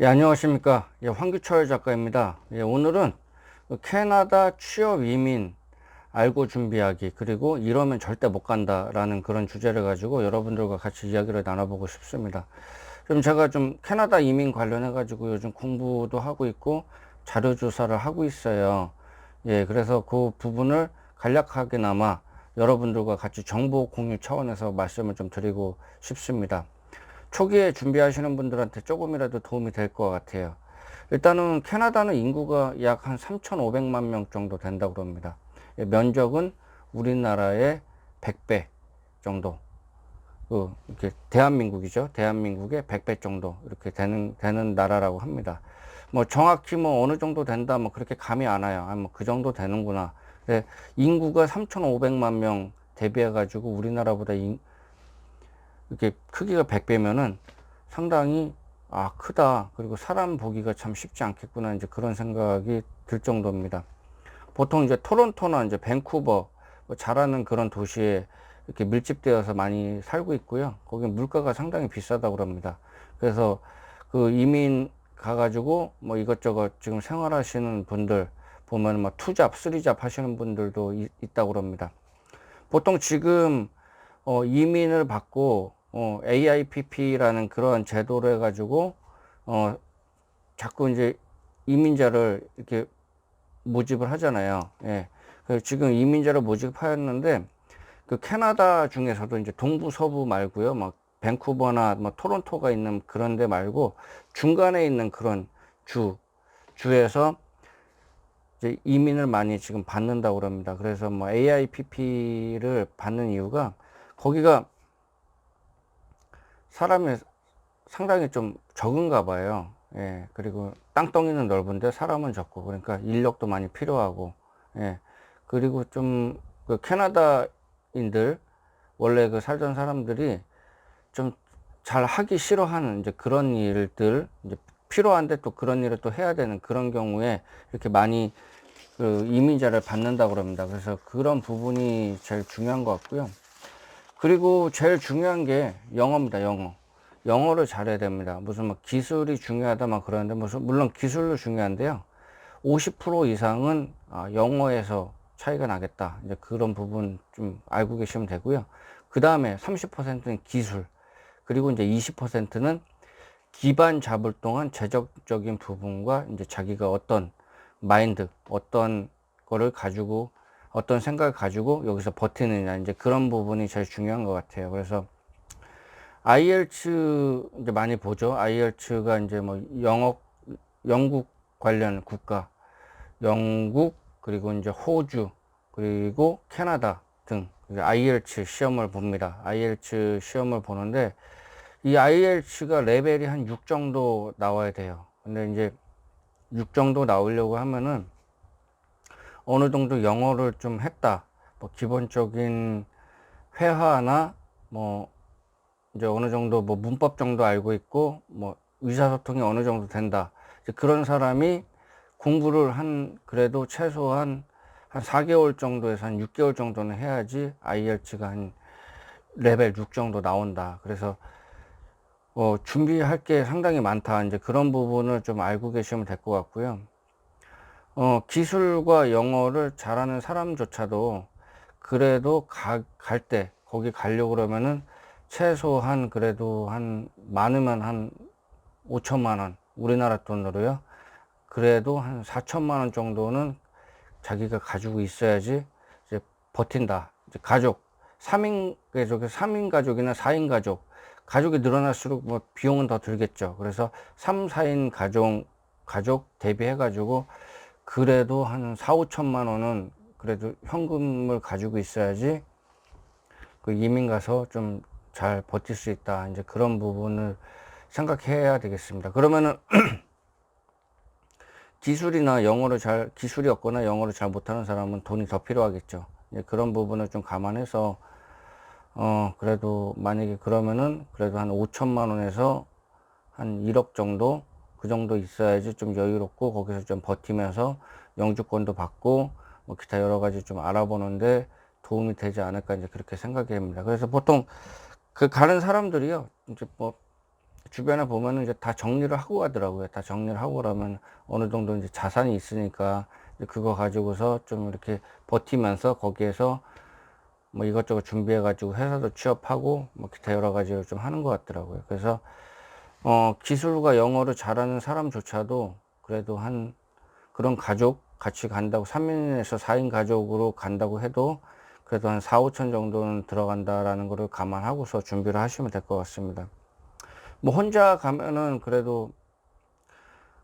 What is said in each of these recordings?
예, 안녕하십니까. 예, 황규철 작가입니다. 예, 오늘은 캐나다 취업 이민 알고 준비하기, 그리고 이러면 절대 못 간다라는 그런 주제를 가지고 여러분들과 같이 이야기를 나눠보고 싶습니다. 좀 제가 좀 캐나다 이민 관련해가지고 요즘 공부도 하고 있고 자료조사를 하고 있어요. 예, 그래서 그 부분을 간략하게나마 여러분들과 같이 정보 공유 차원에서 말씀을 좀 드리고 싶습니다. 초기에 준비하시는 분들한테 조금이라도 도움이 될 것 같아요. 일단은 캐나다는 인구가 약 한 3,500만 명 정도 된다고 합니다. 면적은 우리나라의 100배 정도. 이렇게 대한민국이죠. 대한민국의 100배 정도 이렇게 되는 나라라고 합니다. 뭐 정확히 뭐 어느 정도 된다 뭐 그렇게 감이 안 와요. 뭐 그 정도 되는구나. 인구가 3,500만 명 대비해 가지고 우리나라보다 이렇게 크기가 100배면은 상당히 크다. 그리고 사람 보기가 참 쉽지 않겠구나. 이제 그런 생각이 들 정도입니다. 보통 이제 토론토나 이제 밴쿠버 뭐 잘하는 그런 도시에 이렇게 밀집되어서 많이 살고 있고요. 거기 물가가 상당히 비싸다고 합니다. 그래서 그 이민 가가지고 뭐 이것저것 지금 생활하시는 분들 보면 뭐 투잡, 쓰리잡 하시는 분들도 있다고 합니다. 보통 지금 이민을 받고 AIPP라는 그런 제도를 해가지고 자꾸 이제 이민자를 이렇게 모집을 하잖아요. 예. 그래서 지금 이민자를 모집하였는데 그 캐나다 중에서도 이제 동부 서부 말고요. 막 밴쿠버나 뭐 토론토가 있는 그런 데 말고 중간에 있는 그런 주에서 이제 이민을 많이 지금 받는다고 그럽니다. 그래서 뭐 AIPP를 받는 이유가 거기가 사람이 상당히 좀 적은가 봐요. 예, 그리고 땅덩이는 넓은데 사람은 적고, 그러니까 인력도 많이 필요하고, 예, 그리고 좀 그 캐나다인들, 원래 그 살던 사람들이 좀 잘 하기 싫어하는 이제 그런 일들, 이제 필요한데 또 그런 일을 또 해야 되는 그런 경우에 이렇게 많이 그 이민자를 받는다고 그럽니다. 그래서 그런 부분이 제일 중요한 것 같고요. 그리고 제일 중요한 게 영어입니다. 영어를 잘해야 됩니다. 무슨 뭐 기술이 중요하다 막 그러는데 무슨 물론 기술도 중요한데요. 50% 이상은 영어에서 차이가 나겠다. 이제 그런 부분 좀 알고 계시면 되고요. 그 다음에 30%는 기술, 그리고 이제 20%는 기반 잡을 동안 재정적인 부분과 이제 자기가 어떤 마인드, 어떤 거를 가지고 어떤 생각을 가지고 여기서 버티느냐, 이제 그런 부분이 제일 중요한 것 같아요. 그래서 IELTS 이제 많이 보죠. IELTS가 이제 뭐 영국 관련 국가, 영국, 그리고 이제 호주, 그리고 캐나다 등 IELTS 시험을 봅니다. IELTS 시험을 보는데 이 IELTS가 레벨이 한 6 정도 나와야 돼요. 근데 이제 6 정도 나오려고 하면은 어느 정도 영어를 좀 했다. 뭐 기본적인 회화나 뭐 이제 어느 정도 뭐 문법 정도 알고 있고 뭐 의사소통이 어느 정도 된다. 이제 그런 사람이 공부를 그래도 최소한 한 4개월 정도에서 한 6개월 정도는 해야지 IELTS가 한 레벨 6 정도 나온다. 그래서 준비할 게 상당히 많다. 이제 그런 부분을 좀 알고 계시면 될 것 같고요. 기술과 영어를 잘하는 사람조차도 그래도 갈 때, 거기 가려고 그러면은 최소한 그래도 많으면 한 5천만 원, 우리나라 돈으로요. 그래도 한 4천만 원 정도는 자기가 가지고 있어야지 이제 버틴다. 이제 가족, 3인 가족, 3인 가족이나 4인 가족이 늘어날수록 뭐 비용은 더 들겠죠. 그래서 3, 4인 가족 대비해가지고 그래도 한 4, 5천만 원은 그래도 현금을 가지고 있어야지 그 이민 가서 좀 잘 버틸 수 있다. 이제 그런 부분을 생각해야 되겠습니다. 그러면은 기술이 없거나 영어를 잘 못하는 사람은 돈이 더 필요하겠죠. 이제 그런 부분을 좀 감안해서 그래도 만약에 그러면은 그래도 한 5천만 원에서 한 1억 정도 그 정도 있어야지 좀 여유롭고 거기서 좀 버티면서 영주권도 받고 뭐 기타 여러 가지 좀 알아보는데 도움이 되지 않을까 이제 그렇게 생각이 됩니다. 그래서 보통 그 가는 사람들이요, 이제 뭐 주변에 보면은 이제 다 정리를 하고 가더라고요. 다 정리를 하고 그러면 어느 정도 이제 자산이 있으니까 이제 그거 가지고서 좀 이렇게 버티면서 거기에서 뭐 이것저것 준비해 가지고 회사도 취업하고 뭐 기타 여러 가지를 좀 하는 것 같더라고요. 그래서 기술과 영어를 잘하는 사람조차도 그래도 한 그런 가족 같이 간다고 3인에서 4인 가족으로 간다고 해도 그래도 한 4, 5천 정도는 들어간다라는 거를 감안하고서 준비를 하시면 될 것 같습니다. 뭐 혼자 가면은 그래도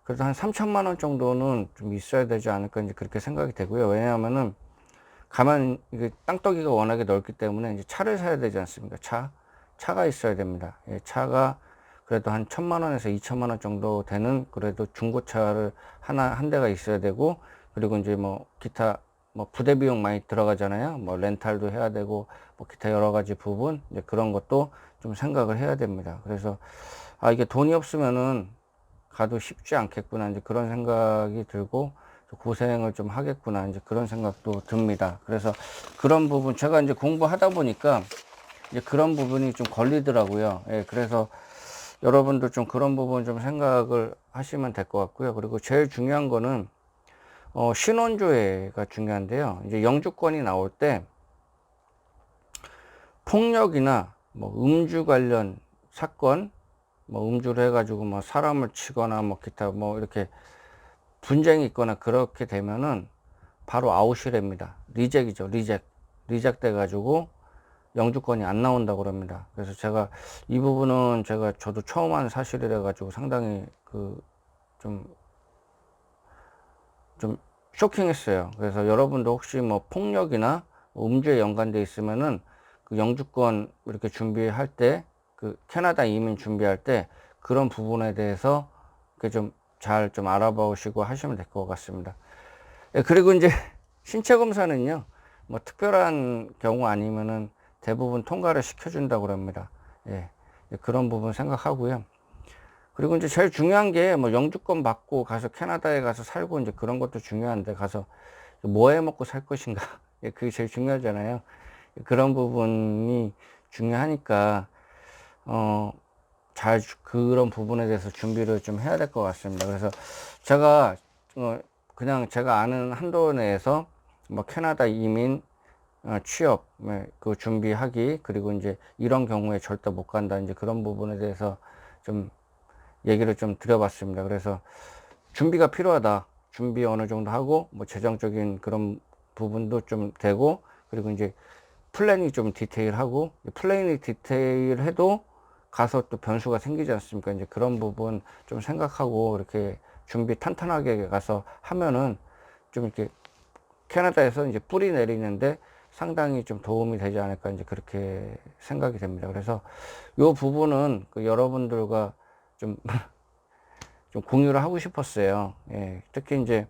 한 3천만 원 정도는 좀 있어야 되지 않을까 이제 그렇게 생각이 되고요. 왜냐하면은 가만 이게 땅덩이가 워낙에 넓기 때문에 이제 차를 사야 되지 않습니까? 차가 있어야 됩니다. 예, 차가 그래도 한 1,000만 원에서 2천만 원 정도 되는 그래도 중고차를 한 대가 있어야 되고, 그리고 이제 뭐 기타 뭐 부대 비용 많이 들어가잖아요. 뭐 렌탈도 해야 되고 뭐 기타 여러 가지 부분 이제 그런 것도 좀 생각을 해야 됩니다. 그래서 이게 돈이 없으면은 가도 쉽지 않겠구나 이제 그런 생각이 들고 고생을 좀 하겠구나 이제 그런 생각도 듭니다. 그래서 그런 부분 제가 이제 공부하다 보니까 이제 그런 부분이 좀 걸리더라고요. 예, 그래서 여러분들 좀 그런 부분 좀 생각을 하시면 될 것 같고요. 그리고 제일 중요한 거는 신원조회가 중요한데요. 이제 영주권이 나올 때 폭력이나 뭐 음주 관련 사건, 뭐 음주를 해가지고 뭐 사람을 치거나 뭐 기타 뭐 이렇게 분쟁이 있거나 그렇게 되면은 바로 아웃이랍니다. 리젝이죠. 리젝 돼 가지고 영주권이 안 나온다고 그럽니다. 그래서 제가 이 부분은 저도 처음 한 사실이라 가지고 상당히 좀 쇼킹했어요. 그래서 여러분도 혹시 뭐 폭력이나 음주에 연관돼 있으면은 그 영주권 이렇게 준비할 때, 그 캐나다 이민 준비할 때 그런 부분에 대해서 좀 잘 좀 알아보시고 하시면 될 것 같습니다. 예, 그리고 이제 신체 검사는요, 뭐 특별한 경우 아니면은 대부분 통과를 시켜준다고 그럽니다. 예, 그런 부분 생각하고요. 그리고 이제 제일 중요한 게 뭐 영주권 받고 가서 캐나다에 가서 살고 이제 그런 것도 중요한데, 가서 뭐 해 먹고 살 것인가. 예, 그게 제일 중요하잖아요. 그런 부분이 중요하니까, 그런 부분에 대해서 준비를 좀 해야 될 것 같습니다. 그래서 제가, 그냥 제가 아는 한도 내에서 뭐 캐나다 이민, 취업, 그 준비하기, 그리고 이제 이런 경우에 절대 못 간다. 이제 그런 부분에 대해서 좀 얘기를 좀 드려봤습니다. 그래서 준비가 필요하다. 준비 어느 정도 하고, 뭐 재정적인 그런 부분도 좀 되고, 그리고 이제 플랜이 좀 디테일하고, 플랜이 디테일해도 가서 또 변수가 생기지 않습니까? 이제 그런 부분 좀 생각하고 이렇게 준비 탄탄하게 가서 하면은 좀 이렇게 캐나다에서 이제 뿌리 내리는데 상당히 좀 도움이 되지 않을까 이제 그렇게 생각이 됩니다. 그래서 요 부분은 그 여러분들과 좀, 좀 공유를 하고 싶었어요. 예, 특히 이제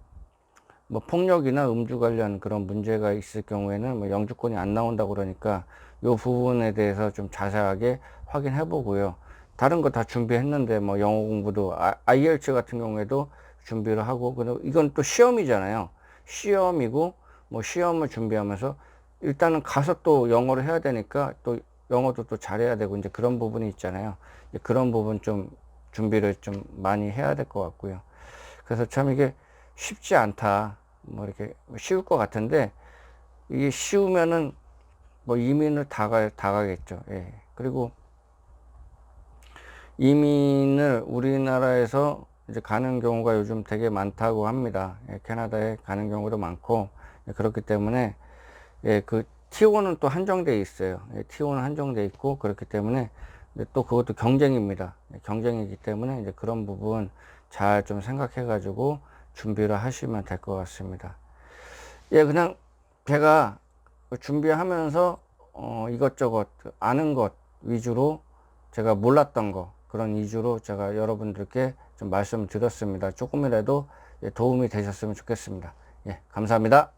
뭐 폭력이나 음주 관련 그런 문제가 있을 경우에는 뭐 영주권이 안 나온다고 그러니까 요 부분에 대해서 좀 자세하게 확인해 보고요. 다른 거 다 준비했는데 뭐 영어 공부도 IELTS 같은 경우에도 준비를 하고, 그리고 이건 또 시험이잖아요. 시험이고 뭐 시험을 준비하면서 일단은 가서 또 영어를 해야 되니까 또 영어도 또 잘해야 되고 이제 그런 부분이 있잖아요. 그런 부분 좀 준비를 좀 많이 해야 될 것 같고요. 그래서 참 이게 쉽지 않다. 뭐 이렇게 쉬울 것 같은데 이게 쉬우면은 뭐 이민을 다 가겠죠. 예. 그리고 이민을 우리나라에서 이제 가는 경우가 요즘 되게 많다고 합니다. 예, 캐나다에 가는 경우도 많고, 예, 그렇기 때문에 예, 그 T1은 또 한정돼 있어요. 예, T1은 한정돼 있고 그렇기 때문에 또 그것도 경쟁입니다. 예, 경쟁이기 때문에 이제 그런 부분 잘 좀 생각해 가지고 준비를 하시면 될 것 같습니다. 예, 그냥 제가 준비하면서 이것저것 아는 것 위주로, 제가 몰랐던 거 그런 위주로 제가 여러분들께 좀 말씀을 드렸습니다. 조금이라도 도움이 되셨으면 좋겠습니다. 예, 감사합니다.